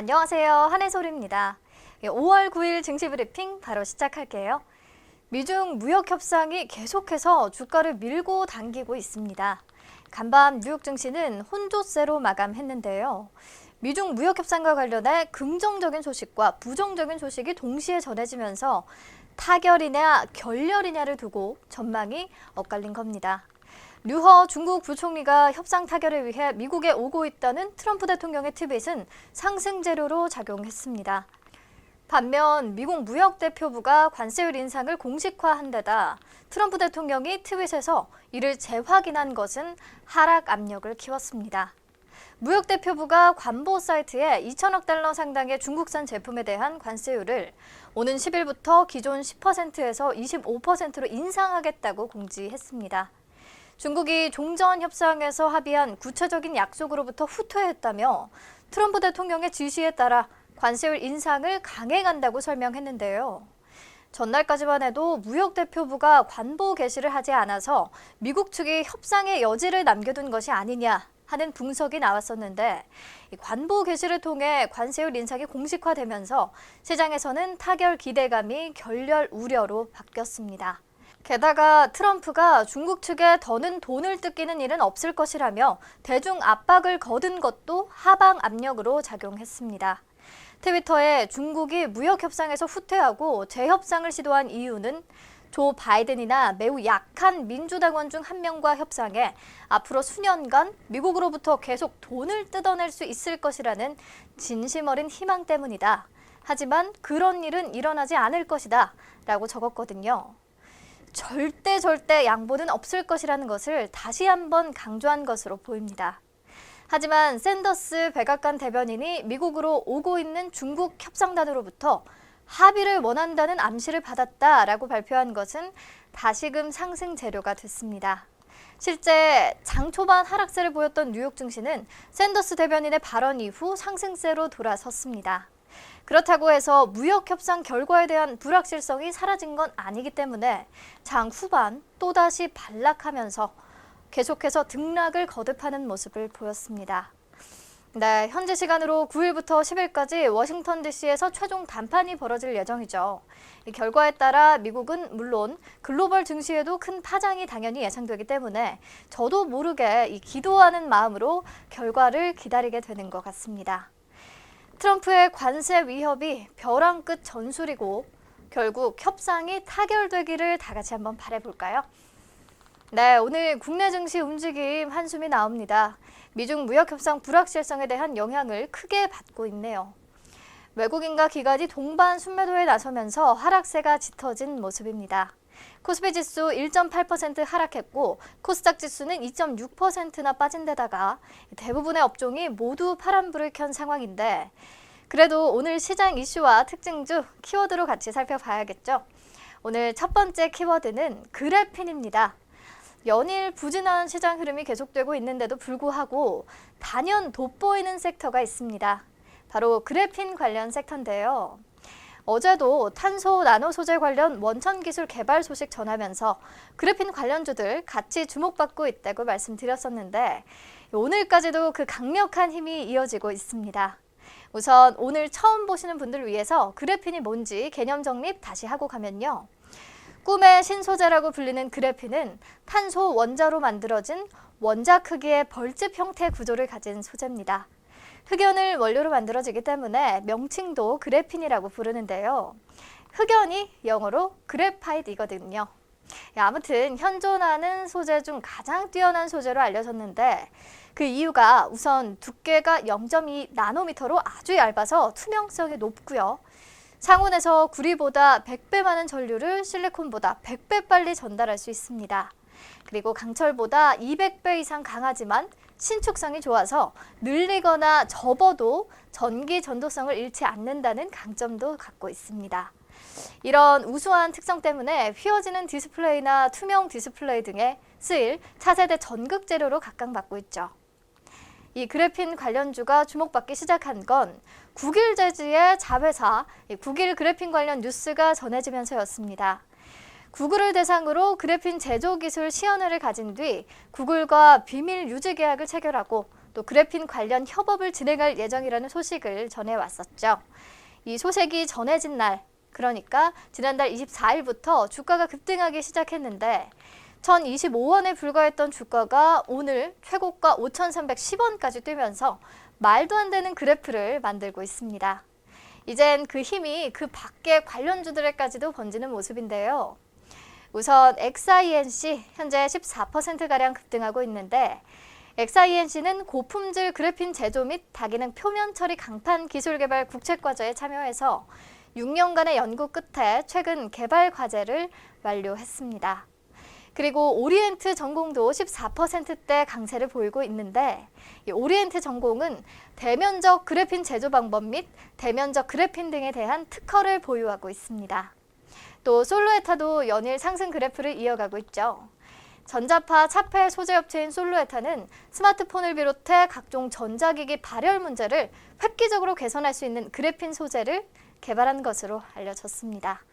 안녕하세요. 한혜솔입니다. 5월 9일 증시 브리핑 바로 시작할게요. 미중 무역 협상이 계속해서 주가를 밀고 당기고 있습니다. 간밤 뉴욕 증시는 혼조세로 마감했는데요. 미중 무역 협상과 관련해 긍정적인 소식과 부정적인 소식이 동시에 전해지면서 타결이냐 결렬이냐를 두고 전망이 엇갈린 겁니다. 류허 중국 부총리가 협상 타결을 위해 미국에 오고 있다는 트럼프 대통령의 트윗은 상승 재료로 작용했습니다. 반면 미국 무역대표부가 관세율 인상을 공식화한 데다 트럼프 대통령이 트윗에서 이를 재확인한 것은 하락 압력을 키웠습니다. 무역대표부가 관보 사이트에 2천억 달러 상당의 중국산 제품에 대한 관세율을 오는 10일부터 기존 10%에서 25%로 인상하겠다고 공지했습니다. 중국이 종전 협상에서 합의한 구체적인 약속으로부터 후퇴했다며 트럼프 대통령의 지시에 따라 관세율 인상을 강행한다고 설명했는데요. 전날까지만 해도 무역대표부가 관보 게시를 하지 않아서 미국 측이 협상의 여지를 남겨둔 것이 아니냐 하는 분석이 나왔었는데 관보 게시를 통해 관세율 인상이 공식화되면서 시장에서는 타결 기대감이 결렬 우려로 바뀌었습니다. 게다가 트럼프가 중국 측에 더는 돈을 뜯기는 일은 없을 것이라며 대중 압박을 거둔 것도 하방 압력으로 작용했습니다. 트위터에 중국이 무역 협상에서 후퇴하고 재협상을 시도한 이유는 조 바이든이나 매우 약한 민주당원 중 한 명과 협상해 앞으로 수년간 미국으로부터 계속 돈을 뜯어낼 수 있을 것이라는 진심 어린 희망 때문이다. 하지만 그런 일은 일어나지 않을 것이다 라고 적었거든요. 절대 양보는 없을 것이라는 것을 다시 한번 강조한 것으로 보입니다. 하지만 샌더스 백악관 대변인이 미국으로 오고 있는 중국 협상단으로부터 합의를 원한다는 암시를 받았다라고 발표한 것은 다시금 상승 재료가 됐습니다. 실제 장 초반 하락세를 보였던 뉴욕 증시는 샌더스 대변인의 발언 이후 상승세로 돌아섰습니다. 그렇다고 해서 무역 협상 결과에 대한 불확실성이 사라진 건 아니기 때문에 장 후반 또다시 반락하면서 계속해서 등락을 거듭하는 모습을 보였습니다. 네, 현지 시간으로 9일부터 10일까지 워싱턴 DC에서 최종談判이 벌어질 예정이죠. 이 결과에 따라 미국은 물론 글로벌 증시에도 큰 파장이 당연히 예상되기 때문에 저도 모르게 이 기도하는 마음으로 결과를 기다리게 되는 것 같습니다. 트럼프의 관세 위협이 벼랑 끝 전술이고 결국 협상이 타결되기를 다 같이 한번 바라볼까요? 네, 오늘 국내 증시 움직임 한숨이 나옵니다. 미중 무역협상 불확실성에 대한 영향을 크게 받고 있네요. 외국인과 기관이 동반 순매도에 나서면서 하락세가 짙어진 모습입니다. 코스피 지수 1.8% 하락했고 코스닥 지수는 2.6%나 빠진 데다가 대부분의 업종이 모두 파란불을 켠 상황인데 그래도 오늘 시장 이슈와 특징주 키워드로 같이 살펴봐야겠죠. 오늘 첫 번째 키워드는 그래핀입니다. 연일 부진한 시장 흐름이 계속되고 있는데도 불구하고 단연 돋보이는 섹터가 있습니다. 바로 그래핀 관련 섹터인데요. 어제도 탄소 나노 소재 관련 원천 기술 개발 소식 전하면서 그래핀 관련주들 같이 주목받고 있다고 말씀드렸었는데 오늘까지도 그 강력한 힘이 이어지고 있습니다. 우선 오늘 처음 보시는 분들을 위해서 그래핀이 뭔지 개념 정립 다시 하고 가면요. 꿈의 신소재라고 불리는 그래핀은 탄소 원자로 만들어진 원자 크기의 벌집 형태 구조를 가진 소재입니다. 흑연을 원료로 만들어지기 때문에 명칭도 그래핀이라고 부르는데요. 흑연이 영어로 그래파이트이거든요. 아무튼 현존하는 소재 중 가장 뛰어난 소재로 알려졌는데 그 이유가 우선 두께가 0.2 나노미터로 아주 얇아서 투명성이 높고요. 상온에서 구리보다 100배 많은 전류를 실리콘보다 100배 빨리 전달할 수 있습니다. 그리고 강철보다 200배 이상 강하지만 신축성이 좋아서 늘리거나 접어도 전기 전도성을 잃지 않는다는 강점도 갖고 있습니다. 이런 우수한 특성 때문에 휘어지는 디스플레이나 투명 디스플레이 등에 쓰일 차세대 전극 재료로 각광받고 있죠. 이 그래핀 관련주가 주목받기 시작한 건 구길 재즈의 자회사 구길 그래핀 관련 뉴스가 전해지면서였습니다. 구글을 대상으로 그래핀 제조 기술 시연회를 가진 뒤 구글과 비밀 유지 계약을 체결하고 또 그래핀 관련 협업을 진행할 예정이라는 소식을 전해왔었죠. 이 소식이 전해진 날, 그러니까 지난달 24일부터 주가가 급등하기 시작했는데 1,025원에 불과했던 주가가 오늘 최고가 5,310원까지 뛰면서 말도 안 되는 그래프를 만들고 있습니다. 이젠 그 힘이 그 밖의 관련주들에까지도 번지는 모습인데요. 우선 XINC 현재 14%가량 급등하고 있는데 XINC는 고품질 그래핀 제조 및 다기능 표면 처리 강판 기술 개발 국책과제에 참여해서 6년간의 연구 끝에 최근 개발 과제를 완료했습니다. 그리고 오리엔트 전공도 14%대 강세를 보이고 있는데 이 오리엔트 전공은 대면적 그래핀 제조 방법 및 대면적 그래핀 등에 대한 특허를 보유하고 있습니다. 또 솔로에타도 연일 상승 그래프를 이어가고 있죠. 전자파 차폐 소재 업체인 솔로에타는 스마트폰을 비롯해 각종 전자기기 발열 문제를 획기적으로 개선할 수 있는 그래핀 소재를 개발한 것으로 알려졌습니다.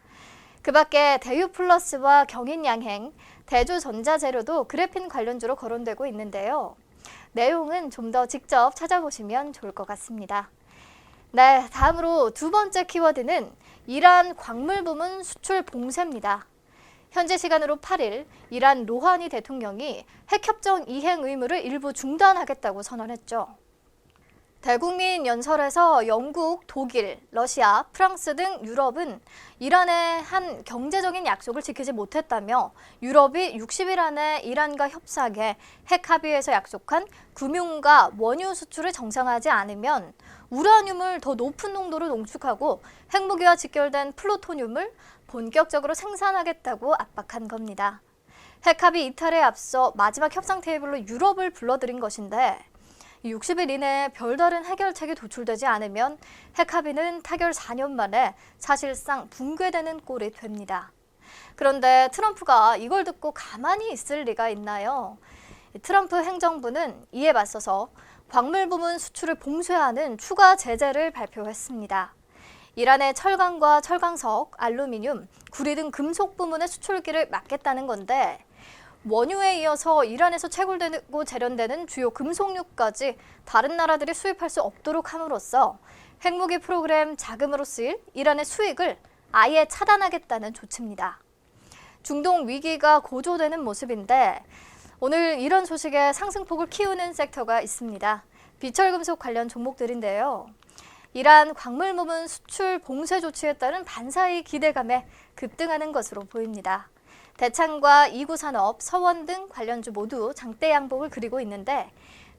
그 밖에 대유플러스와 경인양행, 대주전자재료도 그래핀 관련주로 거론되고 있는데요. 내용은 좀 더 직접 찾아보시면 좋을 것 같습니다. 네, 다음으로 두 번째 키워드는 이란 광물 부문 수출 봉쇄입니다. 현재 시간으로 8일 이란 로하니 대통령이 핵협정 이행 의무를 일부 중단하겠다고 선언했죠. 대국민 연설에서 영국, 독일, 러시아, 프랑스 등 유럽은 이란의 한 경제적인 약속을 지키지 못했다며 유럽이 60일 안에 이란과 협상해 핵 합의에서 약속한 금융과 원유 수출을 정상화하지 않으면 우라늄을 더 높은 농도로 농축하고 핵무기와 직결된 플루토늄을 본격적으로 생산하겠다고 압박한 겁니다. 핵 합의 이탈에 앞서 마지막 협상 테이블로 유럽을 불러들인 것인데 60일 이내에 별다른 해결책이 도출되지 않으면 핵 합의는 타결 4년 만에 사실상 붕괴되는 꼴이 됩니다. 그런데 트럼프가 이걸 듣고 가만히 있을 리가 있나요? 트럼프 행정부는 이에 맞서서 광물 부문 수출을 봉쇄하는 추가 제재를 발표했습니다. 이란의 철강과 철강석, 알루미늄, 구리 등 금속 부문의 수출기를 막겠다는 건데 원유에 이어서 이란에서 채굴되고 재련되는 주요 금속류까지 다른 나라들이 수입할 수 없도록 함으로써 핵무기 프로그램 자금으로 쓰일 이란의 수익을 아예 차단하겠다는 조치입니다. 중동 위기가 고조되는 모습인데 오늘 이런 소식에 상승폭을 키우는 섹터가 있습니다. 비철금속 관련 종목들인데요. 이란 광물 부문 수출 봉쇄 조치에 따른 반사의 기대감에 급등하는 것으로 보입니다. 대창과 이구산업, 서원 등 관련주 모두 장대 양봉을 그리고 있는데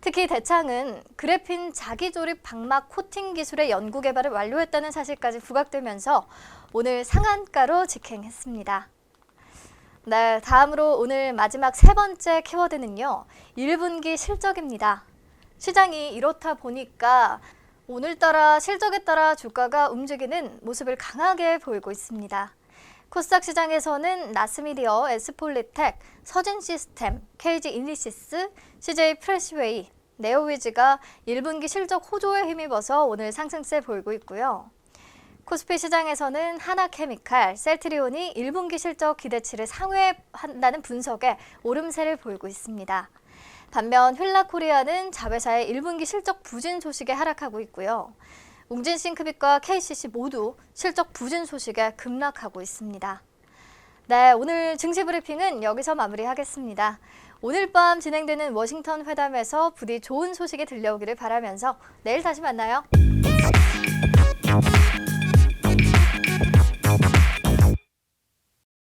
특히 대창은 그래핀 자기조립 방막 코팅 기술의 연구 개발을 완료했다는 사실까지 부각되면서 오늘 상한가로 직행했습니다. 네, 다음으로 오늘 마지막 세 번째 키워드는요. 1분기 실적입니다. 시장이 이렇다 보니까 오늘따라 실적에 따라 주가가 움직이는 모습을 강하게 보이고 있습니다. 코스닥 시장에서는 나스미디어, 에스폴리텍, 서진시스템, KG이니시스, CJ프레시웨이, 네오위즈가 1분기 실적 호조에 힘입어서 오늘 상승세 보이고 있고요. 코스피 시장에서는 하나케미칼, 셀트리온이 1분기 실적 기대치를 상회한다는 분석에 오름세를 보이고 있습니다. 반면 휠라코리아는 자회사의 1분기 실적 부진 소식에 하락하고 있고요. 웅진싱크빅과 KCC 모두 실적 부진 소식에 급락하고 있습니다. 네, 오늘 증시 브리핑은 여기서 마무리하겠습니다. 오늘 밤 진행되는 워싱턴 회담에서 부디 좋은 소식이 들려오기를 바라면서 내일 다시 만나요.